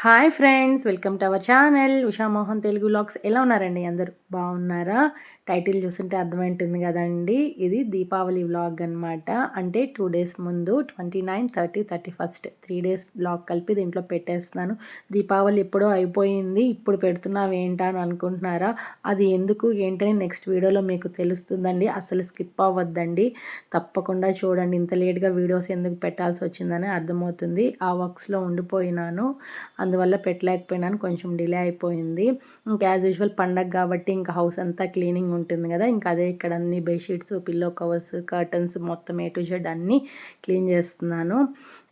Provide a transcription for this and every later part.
Hi friends, welcome to our channel Usha Mohan Telugu vlogs. ఎలా ఉన్నారండి? అందరూ బాగున్నారా? టైటిల్ చూస్తుంటే అర్థమైంటుంది కదండి, ఇది దీపావళి వ్లాగ్ అనమాట. అంటే 2 డేస్ ముందు 29, 30, 31 3 డేస్ వ్లాగ్ కలిపి దీంట్లో పెట్టేస్తున్నాను. దీపావళి ఎప్పుడో అయిపోయింది, ఇప్పుడు పెడుతున్నావు ఏంటా అని అనుకుంటున్నారా? అది ఎందుకు ఏంటని నెక్స్ట్ వీడియోలో మీకు తెలుస్తుందండి. అసలు స్కిప్ అవ్వద్దండి, తప్పకుండా చూడండి. ఇంత లేట్గా వీడియోస్ ఎందుకు పెట్టాల్సి వచ్చిందని అర్థమవుతుంది. ఆ వర్క్స్లో ఉండిపోయినాను, అందువల్ల పెట్టలేకపోయినాను, కొంచెం డిలే అయిపోయింది. ఇంకా యాజ్ యూజువల్ పండగ కాబట్టి ఇంకా హౌస్ అంతా క్లీనింగ్ ఉంటుంది కదా, ఇంకా అదే ఇక్కడ అన్ని బెడ్షీట్స్, పిల్లో కవర్స్, కర్టన్స్ మొత్తం A to Z అన్నీ క్లీన్ చేస్తున్నాను.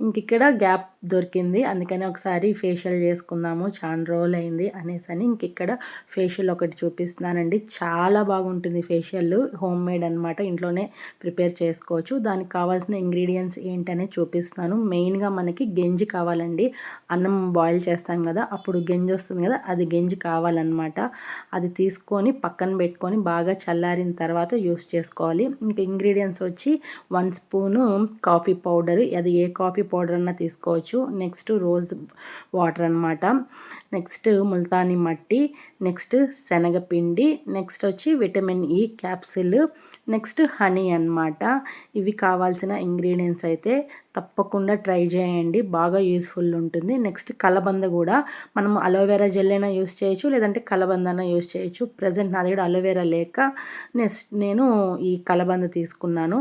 ఇంక ఇక్కడ గ్యాప్ దొరికింది, అందుకని ఒకసారి ఫేషియల్ చేసుకుందాము, చాలా రోజులు అయింది అనేసి అని ఇంక ఇక్కడ ఫేషియల్ ఒకటి చూపిస్తున్నానండి. చాలా బాగుంటుంది ఫేషియల్, హోమ్ మేడ్ అనమాట, ఇంట్లోనే ప్రిపేర్ చేసుకోవచ్చు. దానికి కావాల్సిన ఇంగ్రీడియంట్స్ ఏంటనే చూపిస్తున్నాను. మెయిన్గా మనకి గంజి కావాలండి. అన్నం బాయిల్ చేస్తాం కదా, అప్పుడు గంజి వస్తుంది కదా, అది గంజి కావాలన్నమాట. అది తీసుకొని పక్కన పెట్టుకొని బాగా చల్లారిన తర్వాత యూస్ చేసుకోవాలి. ఇంకా ఇంగ్రీడియంట్స్ వచ్చి 1 స్పూను కాఫీ పౌడర్, అది ఏ కాఫీ పౌడర్ అన్నా తీసుకోవచ్చు. నెక్స్ట్ రోజ్ వాటర్ అనమాట, నెక్స్ట్ ముల్తానీ మట్టి, నెక్స్ట్ శనగపిండి, నెక్స్ట్ వచ్చి vitamin E capsule, next honey అనమాట. ఇవి కావాల్సిన ఇంగ్రీడియంట్స్ అయితే తప్పకుండా ట్రై చేయండి, బాగా యూస్ఫుల్ ఉంటుంది. నెక్స్ట్ కలబంద కూడా మనం అలోవెరా జెల్ అయినా యూస్ చేయొచ్చు, లేదంటే కలబంద అయినా యూస్ చేయొచ్చు. ప్రజెంట్ నా దగ్గర అలోవెరా లేక నేను ఈ కలబంద తీసుకున్నాను.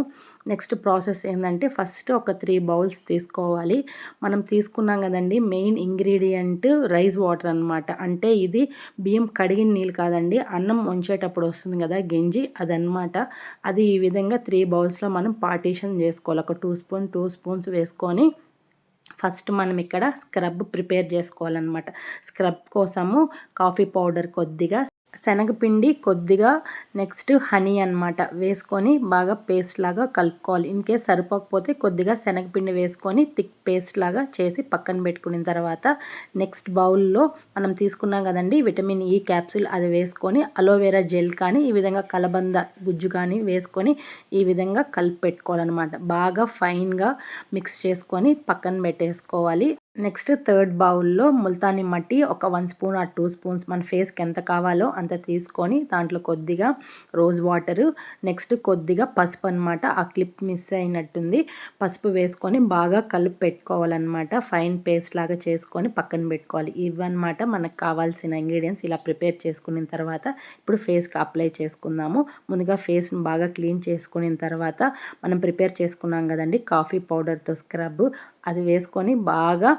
నెక్స్ట్ ప్రాసెస్ ఏంటంటే ఫస్ట్ ఒక 3 బౌల్స్ తీసుకోవాలి. మనం తీసుకున్నాం కదండి, మెయిన్ ఇంగ్రీడియంట్ రైస్ వాటర్ అనమాట. అంటే ఇది బియ్యం కడిగిన నీళ్ళు కాదండి, అన్నం వంచేటప్పుడు వస్తుంది కదా గంజి, అదనమాట. అది ఈ విధంగా 3 బౌల్స్లో మనం పార్టీషన్ చేసుకోవాలి. ఒక 2 స్పూన్స్ వేసుకొని ఫస్ట్ మనం ఇక్కడ స్క్రబ్ ప్రిపేర్ చేసుకోవాలన్నమాట. స్క్రబ్ కోసము కాఫీ పౌడర్ కొద్దిగా, శనగపిండి కొద్దిగా, నెక్స్ట్ హనీ అనమాట వేసుకొని బాగా పేస్ట్ లాగా కలుపుకోవాలి. ఇన్ కేస్ సరిపోకపోతే కొద్దిగా శనగపిండి వేసుకొని థిక్ పేస్ట్ లాగా చేసి పక్కన పెట్టుకున్న తర్వాత నెక్స్ట్ బౌల్లో మనం తీసుకున్నాం కదండి విటమిన్ E క్యాప్సూల్, అది వేసుకొని అలోవెరా జెల్ కానీ ఈ విధంగా కలబంద గుజ్జు కానీ వేసుకొని ఈ విధంగా కలిపి పెట్టుకోవాలన్నమాట. బాగా ఫైన్గా మిక్స్ చేసుకొని పక్కన పెట్టేసుకోవాలి. నెక్స్ట్ థర్డ్ బౌల్లో ముల్తానీ మట్టి ఒక 1 స్పూన్ ఆ 2 స్పూన్స్ మన ఫేస్కి ఎంత కావాలో అంత తీసుకొని దాంట్లో కొద్దిగా రోజ్ వాటరు, నెక్స్ట్ కొద్దిగా పసుపు అనమాట. ఆ క్లిప్ మిస్ అయినట్టుంది, పసుపు వేసుకొని బాగా కలిపి పెట్టుకోవాలన్నమాట. ఫైన్ పేస్ట్ లాగా చేసుకొని పక్కన పెట్టుకోవాలి. ఇవన్నమాట మనకు కావాల్సిన ఇంగ్రీడియంట్స్. ఇలా ప్రిపేర్ చేసుకున్న తర్వాత ఇప్పుడు ఫేస్కి అప్లై చేసుకుందాము. ముందుగా ఫేస్ని బాగా క్లీన్ చేసుకున్న తర్వాత మనం ప్రిపేర్ చేసుకున్నాం కదండి కాఫీ పౌడర్తో స్క్రబ్, అది వేసుకొని బాగా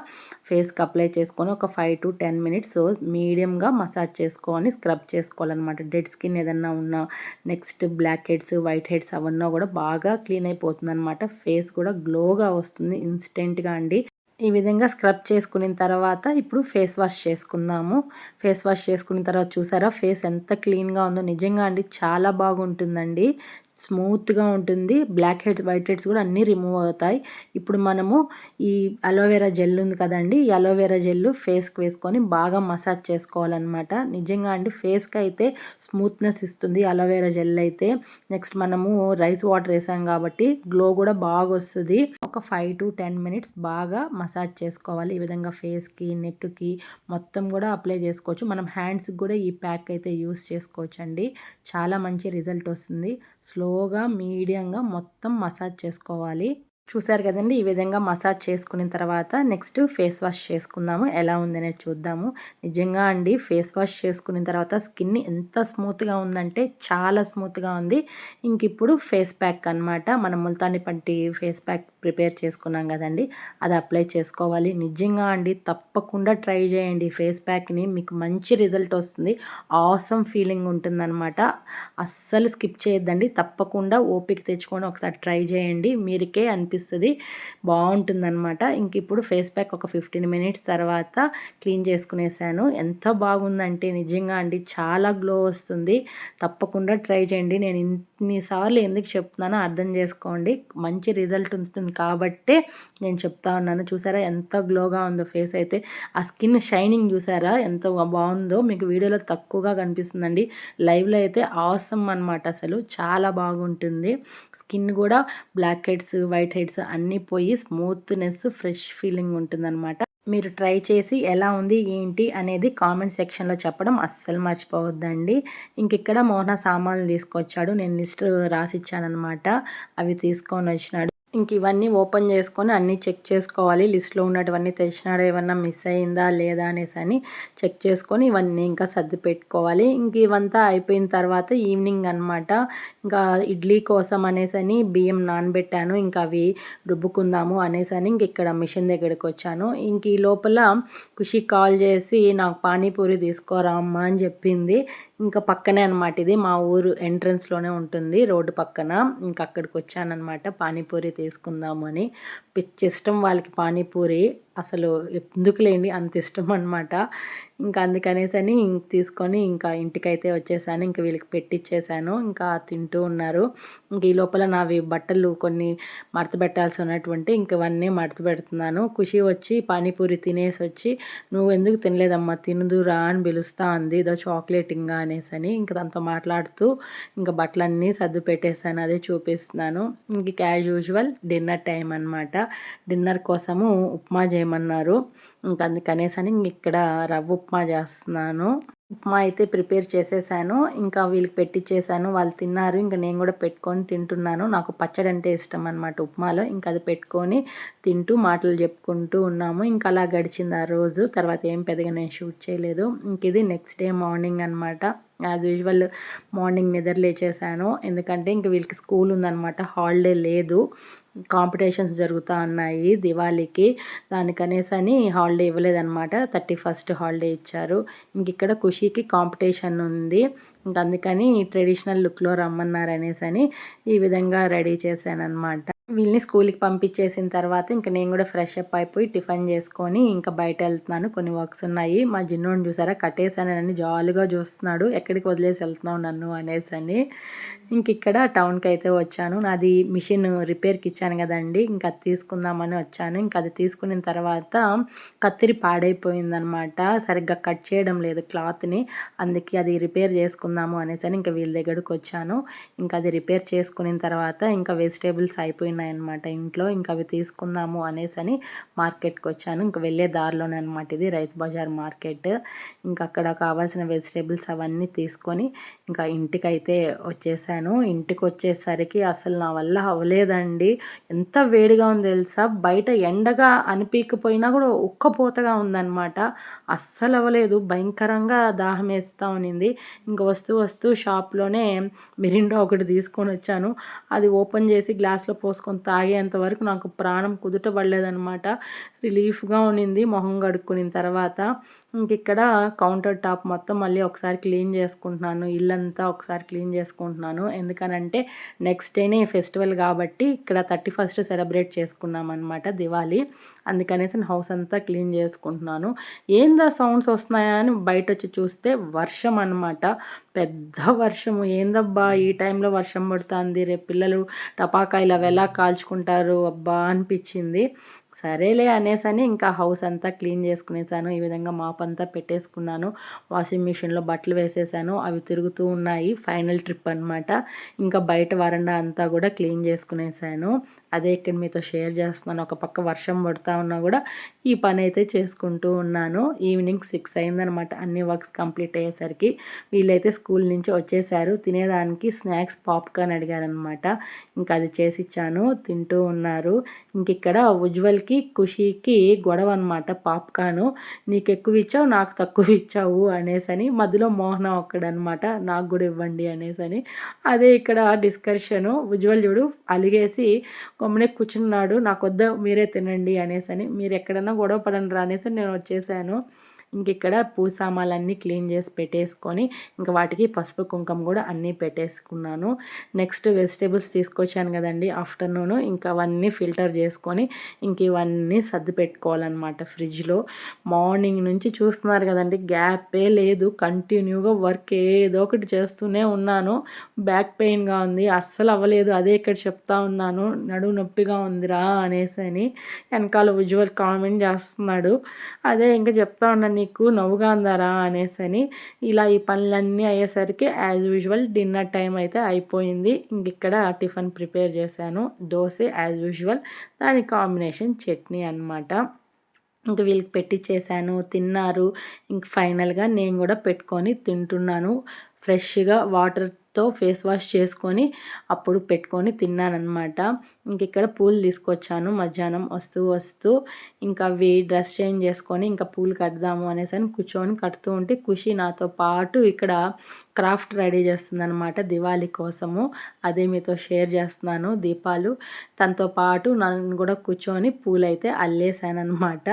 ఫేస్కి అప్లై చేసుకొని ఒక 5 to 10 మినిట్స్ మీడియంగా మసాజ్ చేసుకొని స్క్రబ్ చేసుకోవాలన్నమాట. డెడ్ స్కిన్ ఏదన్నా ఉన్నా, next blackheads, white heads అవన్నా కూడా బాగా క్లీన్ అయిపోతుంది అనమాట. ఫేస్ కూడా గ్లోగా వస్తుంది ఇన్స్టెంట్గా అండి. ఈ విధంగా స్క్రబ్ చేసుకున్న తర్వాత ఇప్పుడు ఫేస్ వాష్ చేసుకుందాము. ఫేస్ వాష్ చేసుకున్న తర్వాత చూసారా ఫేస్ ఎంత క్లీన్గా ఉందో, నిజంగా అండి చాలా బాగుంటుందండి, స్మూత్గా ఉంటుంది. బ్లాక్ హెడ్స్, వైట్ హెడ్స్ కూడా అన్నీ రిమూవ్ అవుతాయి. ఇప్పుడు మనము ఈ అలోవెరా జెల్ ఉంది కదండి, ఈ అలోవెరా జెల్ ఫేస్కి వేసుకొని బాగా మసాజ్ చేసుకోవాలన్నమాట. నిజంగా అండి ఫేస్కి అయితే స్మూత్నెస్ ఇస్తుంది అలోవెరా జెల్ అయితే. నెక్స్ట్ మనము రైస్ వాటర్ వేసాం కాబట్టి గ్లో కూడా బాగా వస్తుంది. ఒక 5 to 10 మినిట్స్ బాగా మసాజ్ చేసుకోవాలి. ఈ విధంగా ఫేస్కి, నెక్కి మొత్తం కూడా అప్లై చేసుకోవచ్చు. మనం హ్యాండ్స్కి కూడా ఈ ప్యాక్ అయితే యూస్ చేసుకోవచ్చు అండి, చాలా మంచి రిజల్ట్ వస్తుంది. స్లోగా మీడియంగా మొత్తం మసాజ్ చేసుకోవాలి. చూసారు కదండి, ఈ విధంగా మసాజ్ చేసుకున్న తర్వాత నెక్స్ట్ ఫేస్ వాష్ చేసుకుందాము. ఎలా ఉందనేది చూద్దాము. నిజంగా అండి ఫేస్ వాష్ చేసుకున్న తర్వాత స్కిన్ ఎంత స్మూత్గా ఉందంటే చాలా స్మూత్గా ఉంది. ఇంక ఇప్పుడు ఫేస్ ప్యాక్ అనమాట. మనం ముల్తానీ పట్టి ఫేస్ ప్యాక్ ప్రిపేర్ చేసుకున్నాం కదండి, అది అప్లై చేసుకోవాలి. నిజంగా అండి తప్పకుండా ట్రై చేయండి ఫేస్ ప్యాక్ని, మీకు మంచి రిజల్ట్ వస్తుంది. ఆసమ్ ఫీలింగ్ ఉంటుందన్నమాట. అస్సలు స్కిప్ చేయొద్దండి, తప్పకుండా ఓపిక తెచ్చుకొని ఒకసారి ట్రై చేయండి, మీరికే అనిపిస్తుంది బాగుంటుందన్నమాట. ఇంక ఇప్పుడు ఫేస్ ప్యాక్ ఒక 15 మినిట్స్ తర్వాత క్లీన్ చేసుకునేసాను. ఎంత బాగుందంటే నిజంగా అండి చాలా గ్లో వస్తుంది. తప్పకుండా ట్రై చేయండి. నేను ఇన్నిసార్లు ఎందుకు చెప్తున్నానో అర్థం చేసుకోండి, మంచి రిజల్ట్ ఉంటుంది కాబట్టే నేను చెప్తా ఉన్నాను. చూసారా ఎంత గ్లోగా ఉందో ఫేస్ అయితే, ఆ స్కిన్ షైనింగ్ చూసారా ఎంత బాగుందో. మీకు వీడియోలో తక్కువగా కనిపిస్తుందండి, లైవ్లో అయితే ఆసమ్ అనమాట, అసలు చాలా బాగుంటుంది. స్కిన్ కూడా బ్లాక్ హెడ్స్, వైట్ హెడ్స్ అన్నీ పోయి స్మూత్నెస్, ఫ్రెష్ ఫీలింగ్ ఉంటుందన్నమాట. మీరు ట్రై చేసి ఎలా ఉంది ఏంటి అనేది కామెంట్ సెక్షన్లో చెప్పడం అస్సలు మర్చిపోవద్దండి. ఇక్కడ మోహన సామాన్లు తీసుకొచ్చాడు. నేను లిస్ట్ రాసిచ్చానమాట. అవి తీసుకొని వచ్చినాడు. ఇవన్నీ ఓపెన్ చేసుకొని అన్నీ చెక్ చేసుకోవాలి. లిస్ట్‌లో ఉన్నటువన్నీ తెచ్చినాడా, ఏమన్నా మిస్ అయిందా లేదా అనేసని చెక్ చేసుకొని ఇవన్నీ ఇంకా సర్ది పెట్టుకోవాలి. ఇవంతా అయిపోయిన తర్వాత ఈవినింగ్ అనమాట. ఇడ్లీ కోసం అనేసని బియ్యం నానబెట్టాను. అవి రుబ్బుకుందాము అనేసని ఇక్కడ మిషన్ దగ్గరికి వచ్చాను. ఈ లోపల ఖుషి కాల్ చేసి నాకు పానీపూరి తీసుకోరా అమ్మా అని చెప్పింది. పక్కనే అనమాట, ఇది మా ఊరు ఎంట్రన్స్‌లోనే ఉంటుంది రోడ్డు పక్కన. అక్కడికి వచ్చాననమాట పానీపూరి తీసుకుందాము అని. పిచ్చిష్టం వాళ్ళకి పానీపూరి. అసలు ఎందుకులేండి అంత ఇష్టం అనమాట. అందుకనేసని తీసుకొని ఇంటికైతే వచ్చేసాను. వీళ్ళకి పెట్టిచ్చేసాను. తింటూ ఉన్నారు. ఈ లోపల నావి బట్టలు కొన్ని మడత పెట్టాల్సి ఉన్నటువంటి ఇవన్నీ మడత పెడుతున్నాను. ఖుషి వచ్చి పానీపూరి తినేసి వచ్చి, "నువ్వు ఎందుకు తినలేదమ్మా, తినుదురా" అని పిలుస్తా ఉంది. ఏదో చాక్లెట్ అనేసని దాంతో మాట్లాడుతూ బట్టలన్నీ సర్ది పెట్టేసాను. అదే చూపిస్తున్నాను. యాజ్ యూజువల్ డిన్నర్ టైం అనమాట. డిన్నర్ కోసము ఉప్మా చేయమన్నారు. అందుకనేసని ఇక్కడ రవ్వ ఉప్మా చేస్తున్నాను. ఉప్మా అయితే ప్రిపేర్ చేసేసాను. వీళ్ళకి పెట్టిచ్చేసాను. వాళ్ళు తిన్నారు. నేను కూడా పెట్టుకొని తింటున్నాను. నాకు పచ్చడి అంటే ఇష్టం అనమాట ఉప్మాలో. అది పెట్టుకొని తింటూ మాటలు చెప్పుకుంటూ ఉన్నాము. అలా గడిచింది ఆ రోజు. తర్వాత ఏం పెద్దగా నేను షూట్ చేయలేదు. ఇది నెక్స్ట్ డే మార్నింగ్ అనమాట. యాజ్ యూజువల్ మార్నింగ్ నిద్ర లేచేసాను. ఎందుకంటే వీళ్ళకి స్కూల్ ఉందనమాట, హాలిడే లేదు. కాంపిటీషన్స్ జరుగుతూ ఉన్నాయి దివాళీకి. దానికనేసని హాలిడే ఇవ్వలేదన్నమాట. 31st హాలిడే ఇచ్చారు. ఇక్కడ ఖుషీకి కాంపిటీషన్ ఉంది. అందుకని ట్రెడిషనల్ లుక్లో రమ్మన్నారనేసని ఈ విధంగా రెడీ చేశానన్నమాట. వీళ్ళని స్కూల్కి పంపించేసిన తర్వాత నేను కూడా ఫ్రెష్ అప్ అయిపోయి టిఫిన్ చేసుకొని బయట వెళ్తున్నాను. కొన్ని వర్క్స్ ఉన్నాయి. మా జిన్నోడిని చూసారా, కట్టేసానని జాలీగా చూస్తున్నాడు. ఎక్కడికి వదిలేసి వెళ్తున్నావు నన్ను అనేసని. ఇక్కడ టౌన్కి అయితే వచ్చాను. నాది మిషన్ రిపేర్కి ఇచ్చాను కదండి, అది తీసుకుందామని వచ్చాను. అది తీసుకున్న తర్వాత కత్తిరి పాడైపోయిందనమాట. సరిగ్గా కట్ చేయడం లేదు క్లాత్ని. అందుకే అది రిపేర్ చేసుకుందాము అనేసని వీళ్ళ దగ్గరకు వచ్చాను. అది రిపేర్ చేసుకున్న తర్వాత వెజిటేబుల్స్ అయిపోయినాయన్నమాట ఇంట్లో. అవి తీసుకుందాము అనేసని మార్కెట్కి వచ్చాను. వెళ్ళే దారిలోనే అనమాట ఇది రైతు బజార్ మార్కెట్. అక్కడ కావాల్సిన వెజిటేబుల్స్ అవన్నీ తీసుకొని ఇంటికైతే వచ్చేసాను. ఇంటికి వచ్చేసరికి అసలు నా వల్ల అవ్వలేదండి. ఎంత వేడిగా ఉంది తెలుసా. బయట ఎండగా అనిపించకపోయినా కూడా ఉక్కపోతగా ఉందన్నమాట. అస్సలు అవ్వలేదు. భయంకరంగా దాహం వేస్తూ ఉన్నింది. వస్తూ షాప్లోనే మిరిండా ఒకటి తీసుకొని వచ్చాను. అది ఓపెన్ చేసి గ్లాస్లో పోసుకొని తాగేంత వరకు నాకు ప్రాణం కుదుట పడలేదనమాట. రిలీఫ్గా ఉన్నింది మొహం కడుక్కున్న తర్వాత. ఇక్కడ కౌంటర్ టాప్ మొత్తం మళ్ళీ ఒకసారి క్లీన్ చేసుకుంటున్నాను. ఇల్లంతా ఒకసారి క్లీన్ చేసుకుంటున్నాను. ఎందుకనంటే నెక్స్ట్ డేనే ఫెస్టివల్ కాబట్టి ఇక్కడ 31st సెలబ్రేట్ చేసుకున్నాం అనమాట దివాళీ. అందుకనేసి హౌస్ అంతా క్లీన్ చేసుకుంటున్నాను. ఏందా సౌండ్స్ వస్తున్నాయా అని బయట వచ్చి చూస్తే వర్షం అనమాట. పెద్ద వర్షము. ఏందబ్బా ఈ టైంలో వర్షం పడుతుంది, రేపు పిల్లలు టపాకాయలు అవి ఎలా కాల్చుకుంటారు అబ్బా అనిపించింది. సరేలే అనేసని హౌస్ అంతా క్లీన్ చేసుకునేసాను. ఈ విధంగా మాప్ అంతా పెట్టేసుకున్నాను. వాషింగ్ మిషన్లో బట్టలు వేసేసాను. అవి తిరుగుతూ ఉన్నాయి. ఫైనల్ ట్రిప్ అనమాట. బయట వరండా అంతా కూడా క్లీన్ చేసుకునేసాను. అదే ఇక్కడ మీతో షేర్ చేస్తున్నాను. ఒక పక్క వర్షం పడుతూ ఉన్నా కూడా ఈ పని అయితే చేసుకుంటూ ఉన్నాను. ఈవినింగ్ 6 అయిందనమాట అన్ని వర్క్స్ కంప్లీట్ అయ్యేసరికి. వీళ్ళైతే స్కూల్ నుంచి వచ్చేసారు. తినేదానికి స్నాక్స్ పాప్కార్న్ అడిగారనమాట. అది చేసిచ్చాను. తింటూ ఉన్నారు. ఇక్కడ ఉజ్వల్కి ఖుషీకి గొడవ అనమాట. పాప్కార్న్ నీకు ఎక్కువ ఇచ్చావు, నాకు తక్కువ ఇచ్చావు అనేసని. మధ్యలో మోహన ఒక్కడనమాట, నాకు కూడా ఇవ్వండి అనేసని. అదే ఇక్కడ డిస్కషను. ఉజ్వల్ చూడు అలిగేసి గమ్మునే కూర్చున్నాడు. నాకు వద్ద మీరే తినండి అనేసని. మీరు ఎక్కడన్నా గొడవ పడండి రా అనేసి నేను వచ్చేసాను. ఇక్కడ పూజ సామాన్లన్నీ క్లీన్ చేసి పెట్టేసుకొని వాటికి పసుపు కుంకుమ కూడా అన్నీ పెట్టేసుకున్నాను. నెక్స్ట్ వెజిటేబుల్స్ తీసుకొచ్చాను కదండి ఆఫ్టర్నూను. అవన్నీ ఫిల్టర్ చేసుకొని ఇవన్నీ సర్ది పెట్టుకోవాలన్నమాట ఫ్రిడ్జ్లో. మార్నింగ్ నుంచి చూస్తున్నారు కదండి, గ్యాపే లేదు. కంటిన్యూగా వర్క్ ఏదో ఒకటి చేస్తూనే ఉన్నాను. బ్యాక్ పెయిన్గా ఉంది, అస్సలు అవ్వలేదు. అదే ఇక్కడ చెప్తా ఉన్నాను, నడుము నొప్పిగా ఉందిరా అనేసని. వెనకాల విజువల్ కామెంట్ చేస్తున్నాడు. అదే చెప్తా ఉన్నాను, నీకు నవ్వుగా ఉందారా అనేసని. ఇలా ఈ పనులన్నీ అయ్యేసరికి యాజ్ యూజువల్ డిన్నర్ టైం అయితే అయిపోయింది. ఇక్కడ టిఫిన్ ప్రిపేర్ చేశాను. దోశ యాజ్ యూజువల్, దాని కాంబినేషన్ చట్నీ అనమాట. ఇంక వీళ్ళకి పెట్టిచ్చేసాను, తిన్నారు. ఇంక ఫైనల్‌గా నేను కూడా పెట్టుకొని తింటున్నాను. ఫ్రెష్‌గా వాటర్‌తో ఫేస్ వాష్ చేసుకొని అప్పుడు పెట్టుకొని తిన్నాననమాట. ఇంకిక్కడ పూలు తీసుకొచ్చాను మధ్యాహ్నం వస్తూ ఇంకా అవి డ్రెస్ చేంజ్ చేసుకొని ఇంకా పూలు కడదాము అనేసని కూర్చొని కడుతూ ఉంటే ఖుషి నాతో పాటు ఇక్కడ క్రాఫ్ట్ రెడీ చేస్తుందనమాట దివాళీ కోసము. అదే మీతో షేర్ చేస్తున్నాను దీపాలు. తనతో పాటు నన్ను కూడా కూర్చొని పూలైతే అల్లేసాననమాట.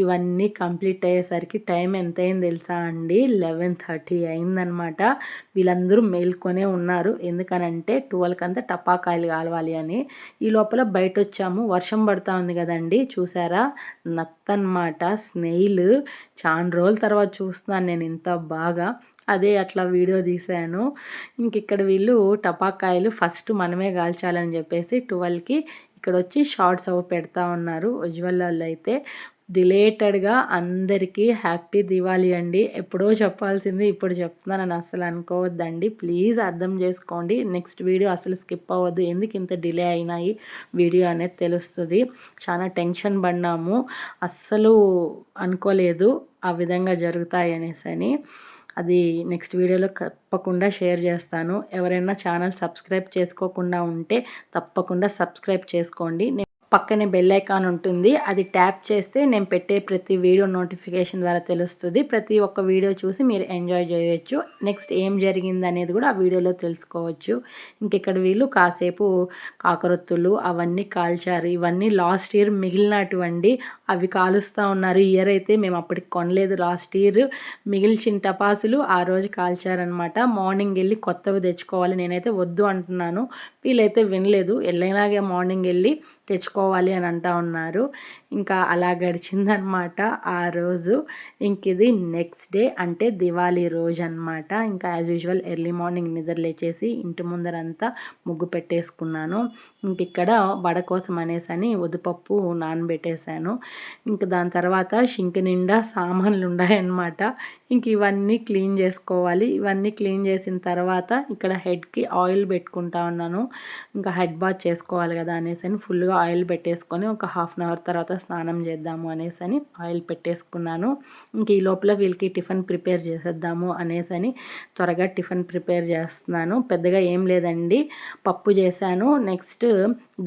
ఇవన్నీ కంప్లీట్ అయ్యేసరికి టైం ఎంతయింది తెలుసా అండి? 11:30 అయిందనమాట. వీళ్ళందరూ మేల్కొనే ఉన్నారు. ఎందుకనంటే 12కంతా టపాకాయలు కాలవాలి అని. ఈ లోపల బయటొచ్చాము. వర్షం పడతా ఉంది కదండి, చూసారా? నత్తనమాట, స్నేయిల్. చాలా రోజుల తర్వాత చూస్తున్నాను నేను ఇంత బాగా. అదే అట్లా వీడియో తీశాను. ఇంకిక్కడ వీళ్ళు టపాకాయలు ఫస్ట్ మనమే కాల్చాలని చెప్పేసి 12కి ఇక్కడొచ్చి షార్ట్స్ అవి పెడతా ఉన్నారు. ఉజ్వల్ వాళ్ళు అయితే రిలేటెడ్గా అందరికీ హ్యాపీ దివాళీ అండి. ఎప్పుడో చెప్పాల్సింది ఇప్పుడు చెప్తున్నానని అస్సలు అనుకోవద్దండి. ప్లీజ్ అర్థం చేసుకోండి. నెక్స్ట్ వీడియో అసలు స్కిప్ అవ్వద్దు. ఎందుకు ఇంత డిలే అయినాయి వీడియో అనేది తెలుస్తుంది. చాలా టెన్షన్ పడినాము. అస్సలు అనుకోలేదు ఆ విధంగా జరుగుతాయి అనేసి. అది నెక్స్ట్ వీడియోలో తప్పకుండా షేర్ చేస్తాను. ఎవరైనా ఛానల్ సబ్స్క్రైబ్ చేసుకోకుండా ఉంటే తప్పకుండా సబ్స్క్రైబ్ చేసుకోండి. పక్కనే బెల్ ఐకాన్ ఉంటుంది. అది ట్యాప్ చేస్తే నేను పెట్టే ప్రతి వీడియో నోటిఫికేషన్ ద్వారా తెలుస్తుంది. ప్రతి ఒక్క వీడియో చూసి మీరు ఎంజాయ్ చేయొచ్చు. నెక్స్ట్ ఏం జరిగింది అనేది కూడా ఆ వీడియోలో తెలుసుకోవచ్చు. ఇంకెక్కడ వీళ్ళు కాసేపు కాకరొత్తులు అవన్నీ కాల్చారు. ఇవన్నీ లాస్ట్ ఇయర్ మిగిలినటువంటి అవి కాలుస్తూ ఉన్నారు. ఇయర్ అయితే మేము అప్పటికి కొనలేదు. లాస్ట్ ఇయర్ మిగిల్చిన టపాసులు ఆ రోజు కాల్చారనమాట. మార్నింగ్ వెళ్ళి కొత్తవి తెచ్చుకోవాలి, నేనైతే వద్దు అంటున్నాను. వీళ్ళైతే వినలేదు. ఎల్లైనాగే మార్నింగ్ వెళ్ళి తెచ్చుకోవాలి అని అంటూ ఉన్నారు. ఇంకా అలా గడిచిందనమాట ఆ రోజు. ఇంక ఇది నెక్స్ట్ డే అంటే దివాళీ రోజు అనమాట. ఇంకా యాజ్ యూజువల్ ఎర్లీ మార్నింగ్ నిద్ర లేచేసి ఇంటి ముందరంతా ముగ్గు పెట్టేసుకున్నాను. ఇంక ఇక్కడ వడ కోసం అనేసని ఉద్దిపప్పు నానబెట్టేశాను. ఇంక దాని తర్వాత షింక్ నిండా సామాన్లు ఉన్నాయన్నమాట. ఇంక ఇవన్నీ క్లీన్ చేసుకోవాలి. ఇవన్నీ క్లీన్ చేసిన తర్వాత ఇక్కడ హెడ్కి ఆయిల్ పెట్టుకుంటా ఉన్నాను. ఇంకా హెడ్ బాత్ చేసుకోవాలి కదా అనేసి ఫుల్గా ఆయిల్ పెట్టేసుకొని ఒక హాఫ్ అన్ అవర్ తర్వాత స్నానం చేద్దాము అనేసి ఆయిల్ పెట్టేసుకున్నాను. ఇంక ఈ లోపల వీళ్ళకి టిఫిన్ ప్రిపేర్ చేసేద్దాము అనేసి త్వరగా టిఫిన్ ప్రిపేర్ చేస్తున్నాను. పెద్దగా ఏం లేదండి, పప్పు చేశాను, నెక్స్ట్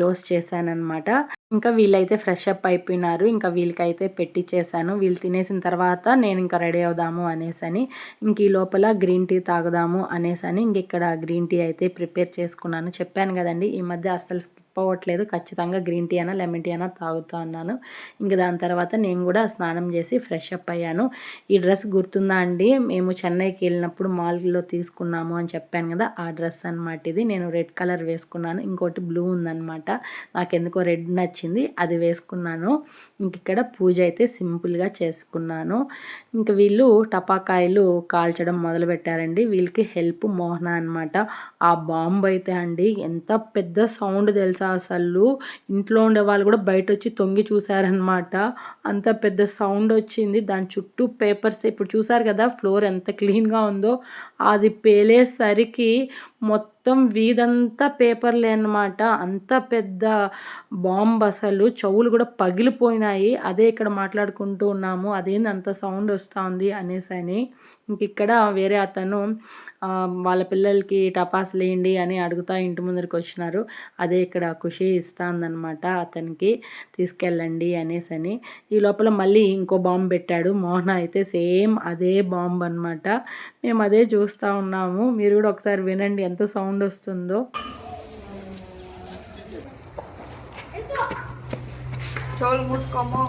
దోశ చేశాను అనమాట. ఇంకా వీళ్ళైతే ఫ్రెష్ అప్ అయిపోయినారు. ఇంకా వీళ్ళకైతే పెట్టించేసాను. వీళ్ళు తినేసిన తర్వాత నేను ఇంకా రెడీ అవుదాము అనేసి ఇంక ఈ లోపల గ్రీన్ టీ తాగుదాము అనేసి ఇంక ఇక్కడ గ్రీన్ టీ అయితే ప్రిపేర్ చేసుకున్నాను. చెప్పాను కదండి ఈ మధ్య అస్సలు పోవట్లేదు, ఖచ్చితంగా గ్రీన్ టీ అయినా లెమన్ టీ అయినా తాగుతూ ఉన్నాను. ఇంక దాని తర్వాత నేను కూడా స్నానం చేసి ఫ్రెష్ అప్ అయ్యాను. ఈ డ్రెస్ గుర్తుందా అండి? మేము చెన్నైకి వెళ్ళినప్పుడు మాల్లో తీసుకున్నాము అని చెప్పాను కదా, ఆ డ్రెస్ అనమాట ఇది. నేను రెడ్ కలర్ వేసుకున్నాను, ఇంకోటి బ్లూ ఉందన్నమాట. నాకెందుకో రెడ్ నచ్చింది, అది వేసుకున్నాను. ఇంక ఇక్కడ పూజ అయితే సింపుల్గా చేసుకున్నాను. ఇంక వీళ్ళు టపాకాయలు కాల్చడం మొదలుపెట్టారండి. వీళ్ళకి హెల్ప్ మోహన అనమాట. ఆ బాంబు అయితే అండి ఎంత పెద్ద సౌండ్ తెలుసా అసలు. ఇంట్లో ఉండే వాళ్ళు కూడా బయట వచ్చి తొంగి చూసారనమాట. అంత పెద్ద సౌండ్ వచ్చింది. దాని చుట్టూ పేపర్స్ ఇప్పుడు చూసారు కదా ఫ్లోర్ ఎంత క్లీన్గా ఉందో. అది పేలేసరికి మొత్తం వీధంతా పేపర్లే అన్నమాట. అంత పెద్ద బాంబ్, అసలు చెవులు కూడా పగిలిపోయినాయి. అదే ఇక్కడ మాట్లాడుకుంటూ ఉన్నాము, అదేంది అంత సౌండ్ వస్తూ ఉంది అనేసి. ఇంక ఇక్కడ వేరే అతను వాళ్ళ పిల్లలకి టపాసులు వేయండి అని అడుగుతా ఇంటి ముందరికి వచ్చినారు. అదే ఇక్కడ ఖుషి ఇస్తాందనమాట అతనికి, తీసుకెళ్ళండి అనేసి. ఈ లోపల మళ్ళీ ఇంకో బాంబు పెట్టాడు మోహన అయితే, సేమ్ అదే బాంబు అనమాట. మేము అదే చూస్తూ ఉన్నాము. మీరు కూడా ఒకసారి వినండి ఎంత సౌండ్ వస్తుందో. చోలు మూసుకోమో.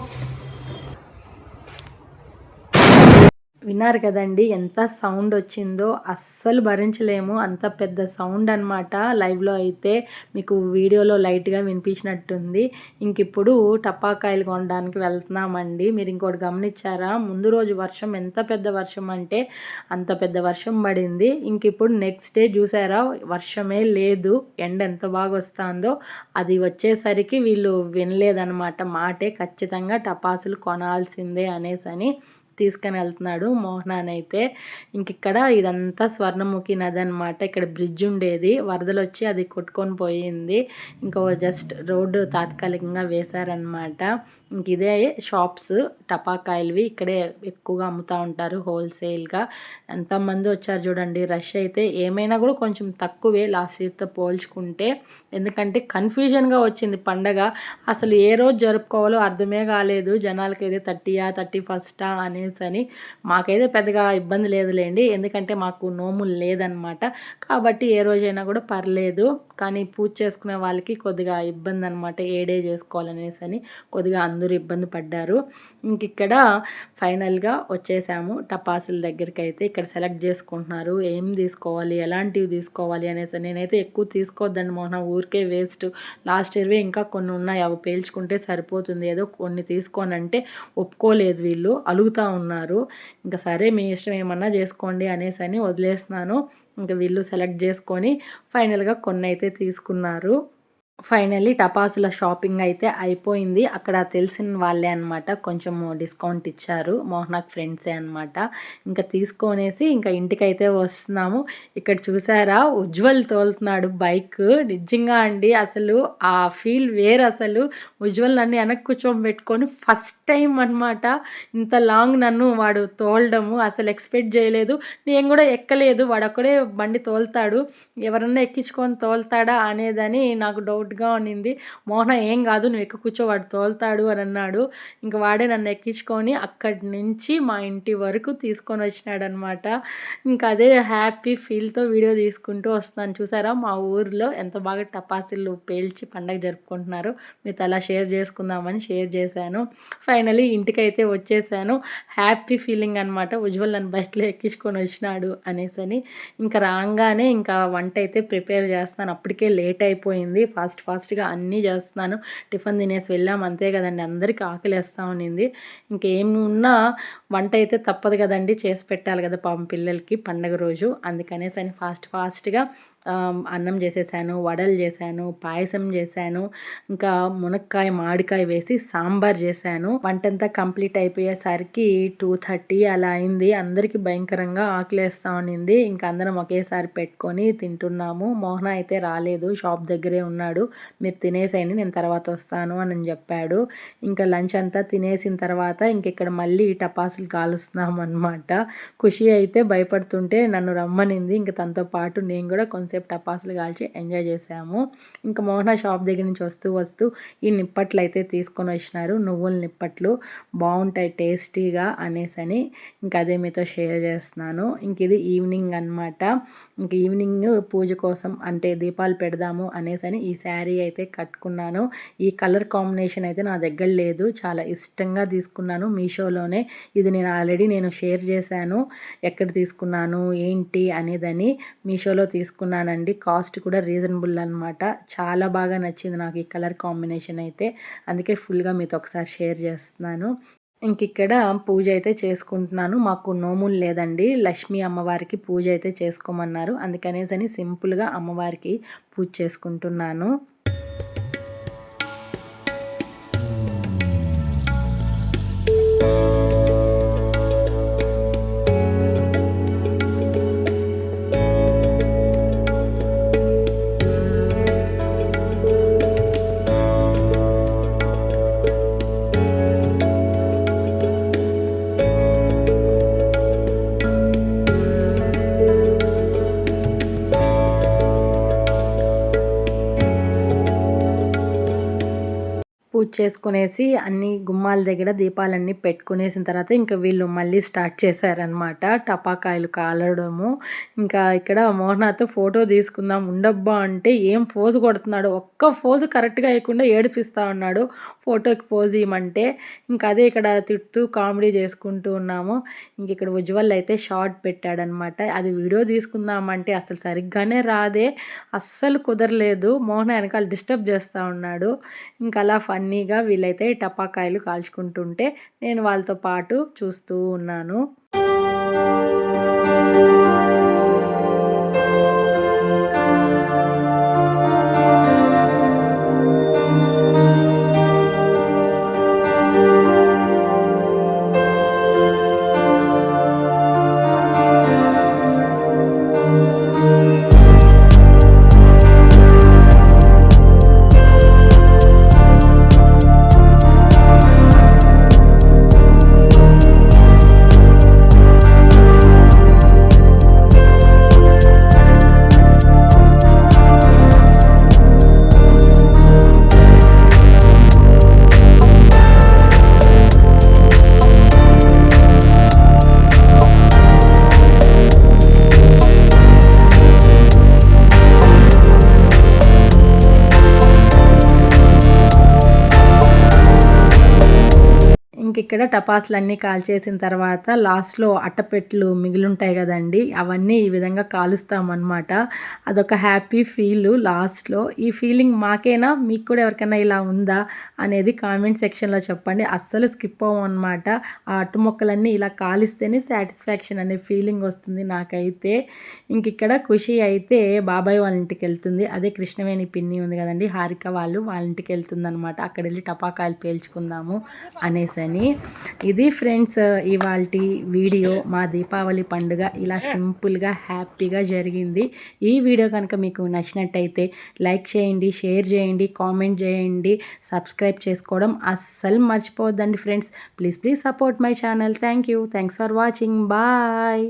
విన్నారు కదండి ఎంత సౌండ్ వచ్చిందో, అస్సలు భరించలేము, అంత పెద్ద సౌండ్ అనమాట. లైవ్లో అయితే మీకు వీడియోలో లైట్గా వినిపించినట్టుంది. ఇంక ఇప్పుడు టపాకాయలు కొనడానికి వెళ్తున్నామండి. మీరు ఇంకోటి గమనించారా? ముందు రోజు వర్షం ఎంత పెద్ద వర్షం అంటే అంత పెద్ద వర్షం పడింది. ఇంక ఇప్పుడు నెక్స్ట్ డే చూసారా, వర్షమే లేదు, ఎండ ఎంత బాగా వస్తుందో. అది వచ్చేసరికి వీళ్ళు వినలేదన్నమాట మాటే, ఖచ్చితంగా టపాసులు కొనాల్సిందే అనేసి తీసుకొని వెళ్తున్నాడు మోహనానైతే. ఇంకిక్కడ ఇదంతా స్వర్ణముఖి నది అనమాట. ఇక్కడ బ్రిడ్జ్ ఉండేది, వరదలు వచ్చి అది కొట్టుకొని పోయింది. ఇంకా జస్ట్ రోడ్డు తాత్కాలికంగా వేశారనమాట. ఇంక ఇదే షాప్స్ టపాకాయలవి, ఇక్కడే ఎక్కువగా అమ్ముతూ ఉంటారు హోల్సేల్గా. ఎంతమంది వచ్చారు చూడండి. రష్ అయితే ఏమైనా కూడా కొంచెం తక్కువే లాస్ట్ ఇయర్తో పోల్చుకుంటే. ఎందుకంటే కన్ఫ్యూజన్గా వచ్చింది పండగ. అసలు ఏ రోజు జరుపుకోవాలో అర్థమే కాలేదు జనాలకైతే. 30యా 31స్టా అనేసి అని. మాకైతే పెద్దగా ఇబ్బంది లేదులేండి, ఎందుకంటే మాకు నోములు లేదనమాట. కాబట్టి ఏ రోజైనా కూడా పర్లేదు. కానీ పూజ చేసుకునే వాళ్ళకి కొద్దిగా ఇబ్బంది అనమాట, ఏ డే చేసుకోవాలనేసి అని కొద్దిగా అందరూ ఇబ్బంది పడ్డారు. ఇంక ఇక్కడ ఫైనల్గా వచ్చేసాము టపాసుల దగ్గరికి అయితే. ఇక్కడ సెలెక్ట్ చేసుకుంటున్నారు ఏం తీసుకోవాలి, ఎలాంటివి తీసుకోవాలి అనేసి. నేనైతే ఎక్కువ తీసుకోవద్దండి మోహన, ఊరికే వేస్ట్. లాస్ట్ ఇయర్వే ఇంకా కొన్ని ఉన్నాయి, అవి పేల్చుకుంటే సరిపోతుంది, ఏదో కొన్ని తీసుకోనంటే ఒప్పుకోలేదు వీళ్ళు, అలుగుతూ ఉన్నారు. ఇంకా సరే మీ ఇష్టం ఏమన్నా చేసుకోండి అనేసి అని వదిలేస్తున్నాను. ఇంకా వీళ్ళు సెలెక్ట్ చేసుకొని ఫైనల్గా కొన్ని అయితే తీసుకున్నారు. ఫైనల్లీ టపాసుల షాపింగ్ అయితే అయిపోయింది. అక్కడ తెలిసిన వాళ్ళే అనమాట, కొంచెము డిస్కౌంట్ ఇచ్చారు, మోహనాక్ ఫ్రెండ్సే అనమాట. ఇంకా తీసుకొనేసి ఇంకా ఇంటికైతే వస్తున్నాము. ఇక్కడ చూసారా ఉజ్వల్ తోలుతున్నాడు బైక్. నిజంగా అండి అసలు ఆ ఫీల్ వేరు. అసలు ఉజ్వల్ నన్ను వెనక్కి కూర్చోబెట్టుకొని ఫస్ట్ టైం అనమాట ఇంత లాంగ్ నన్ను వాడు తోలడము. అసలు ఎక్స్పెక్ట్ చేయలేదు, నేను కూడా ఎక్కలేదు. వాడు ఒక్కడే బండి తోలుతాడు, ఎవరన్నా ఎక్కించుకొని తోలుతాడా అనేదని నాకు డౌట్గా ఉన్నింది. మోహన ఏం కాదు నువ్వు ఎక్క కూర్చో, వాడు తోలుతాడు అని అన్నాడు. ఇంక వాడే నన్ను ఎక్కించుకొని అక్కడి నుంచి మా ఇంటి వరకు తీసుకొని వచ్చినాడనమాట. ఇంకా అదే హ్యాపీ ఫీల్తో వీడియో తీసుకుంటూ వస్తాను. చూసారా మా ఊరిలో ఎంత బాగా టపాసులు పేల్చి పండగ జరుపుకుంటున్నారు. మీతో అలా షేర్ చేసుకుందామని షేర్ చేశాను. ఫైనలీ ఇంటికైతే వచ్చేసాను. హ్యాపీ ఫీలింగ్ అనమాట, ఉజ్వల్ నన్ను బైక్లో ఎక్కించుకొని వచ్చినాడు అనేసని. ఇంకా రాగానే ఇంకా వంట అయితే ప్రిపేర్ చేస్తాను. అప్పటికే లేట్ అయిపోయింది. ఫాస్ట్గా అన్నీ చేస్తున్నాను. టిఫిన్ తినేసి వెళ్ళాము అంతే కదండి, అందరికీ ఆకలేస్తూ ఉన్నింది. ఇంకేమున్నా వంట అయితే తప్పదు కదండి, చేసి పెట్టాలి కదా పాపం పిల్లలకి పండగ రోజు. అందుకనేసి అని ఫాస్ట్గా అన్నం చేసేసాను, వడలు చేశాను, పాయసం చేశాను, ఇంకా మునక్కాయ మామిడికాయ వేసి సాంబార్ చేశాను. వంటంతా కంప్లీట్ అయిపోయేసరికి 2:30 అలా అయింది. అందరికీ భయంకరంగా ఆకలేస్తూ ఉన్నింది. ఇంకా అందరం ఒకేసారి పెట్టుకొని తింటున్నాము. మోహన అయితే రాలేదు, షాప్ దగ్గరే ఉన్నాడు. మీరు తినేసేయండి నేను తర్వాత వస్తాను అని చెప్పాడు. ఇంకా లంచ్ అంతా తినేసిన తర్వాత ఇక్కడ మళ్ళీ టపాసులు కాలుస్తున్నాం అనమాట. ఖుషి అయితే భయపడుతుంటే నన్ను రమ్మనింది. ఇంకా తనతో పాటు నేను కూడా కొంతసేపు టపాసులు కాల్చి ఎంజాయ్ చేసాము. ఇంకా మోహన షాప్ దగ్గర నుంచి వస్తూ ఈ నిప్పట్లు అయితే తీసుకొని వచ్చినారు, నువ్వుల నిప్పట్లు బాగుంటాయి టేస్టీగా అనేసని. ఇంకా అదే మీతో షేర్ చేస్తున్నాను. ఇంక ఇది ఈవినింగ్ అనమాట. ఇంక ఈవినింగ్ పూజ కోసం అంటే దీపాలు పెడదాము అనేసని ఈ శారీ అయితే కట్టుకున్నాను. ఈ కలర్ కాంబినేషన్ అయితే నా దగ్గర లేదు, చాలా ఇష్టంగా తీసుకున్నాను మీషోలోనే. ఇది నేను ఆల్రెడీ షేర్ చేశాను ఎక్కడ తీసుకున్నాను ఏంటి అనేదని. మీషోలో తీసుకున్నానండి, కాస్ట్ కూడా రీజనబుల్ అనమాట. చాలా బాగా నచ్చింది నాకు ఈ కలర్ కాంబినేషన్ అయితే, అందుకే ఫుల్గా మీతో ఒకసారి షేర్ చేస్తున్నాను. ఇక్కడ పూజ అయితే చేసుకుంటున్నాను. మాకు నోములు లేదండి, లక్ష్మీ అమ్మవారికి పూజ అయితే చేసుకోమన్నారు. అందుకనేసని సింపుల్గా అమ్మవారికి పూజ చేసుకుంటున్నాను. పూజ చేసుకునేసి అన్ని గుమ్మాల దగ్గర దీపాలన్నీ పెట్టుకునేసిన తర్వాత ఇంకా వీళ్ళు మళ్ళీ స్టార్ట్ చేశారనమాట టపాకాయలు కాలడము. ఇంకా ఇక్కడ మోహనాతో ఫోటో తీసుకుందాం ఉండబ్బా అంటే ఏం ఫోజు కొడుతున్నాడు, ఒక్క ఫోజు కరెక్ట్గా వేయకుండా ఏడిపిస్తూ ఉన్నాడు ఫోటోకి ఫోజు ఇవ్వమంటే. ఇంకా అదే ఇక్కడ తిడుతూ కామెడీ చేసుకుంటూ ఉన్నాము. ఇక్కడ ఉజ్వల్ అయితే షార్ట్ పెట్టాడనమాట, అది వీడియో తీసుకుందామంటే అసలు సరిగ్గానే రాదే, అస్సలు కుదరలేదు. మోహన వెనకాల డిస్టర్బ్ చేస్తూ ఉన్నాడు. ఇంకా అలా ఫన్నీగా వీళ్ళైతే టపాకాయలు కాల్చుకుంటుంటే నేను వాళ్ళతో పాటు చూస్తూ ఉన్నాను. ఇక్కడ టపాసులన్నీ కాల్చేసిన తర్వాత లాస్ట్లో అట్టపెట్లు మిగిలుంటాయి కదండి, అవన్నీ ఈ విధంగా కాలుస్తామన్నమాట. అదొక హ్యాపీ ఫీల్ లాస్ట్లో. ఈ ఫీలింగ్ మాకేనా, మీకు కూడా ఎవరికైనా ఇలా ఉందా అనేది కామెంట్ సెక్షన్లో చెప్పండి. అస్సలు స్కిప్ అవ్వమన్నమాట. ఆ అట్టు మొక్కలన్నీ ఇలా కాలిస్తేనే సాటిస్ఫాక్షన్ అనే ఫీలింగ్ వస్తుంది నాకైతే. ఇంక ఇక్కడ ఖుషి అయితే బాబాయ్ వాళ్ళ ఇంటికి వెళ్తుంది. అదే కృష్ణవేణి పిన్ని ఉంది కదండి, హారిక వాళ్ళ ఇంటికి వెళ్తుంది అనమాట. అక్కడ వెళ్ళి టపాకాయలు పేల్చుకుందాము అనేసని. ఇది ఫ్రెండ్స్ ఇవాల్టి వీడియో. మా దీపావళి పండుగ ఇలా సింపుల్గా హ్యాపీగా జరిగింది. ఈ వీడియో కనుక మీకు నచ్చినట్టయితే లైక్ చేయండి, షేర్ చేయండి, కామెంట్ చేయండి, సబ్స్క్రైబ్ చేసుకోవడం అస్సలు మర్చిపోవద్దండి friends. Please support my channel. Thanks for watching. Bye.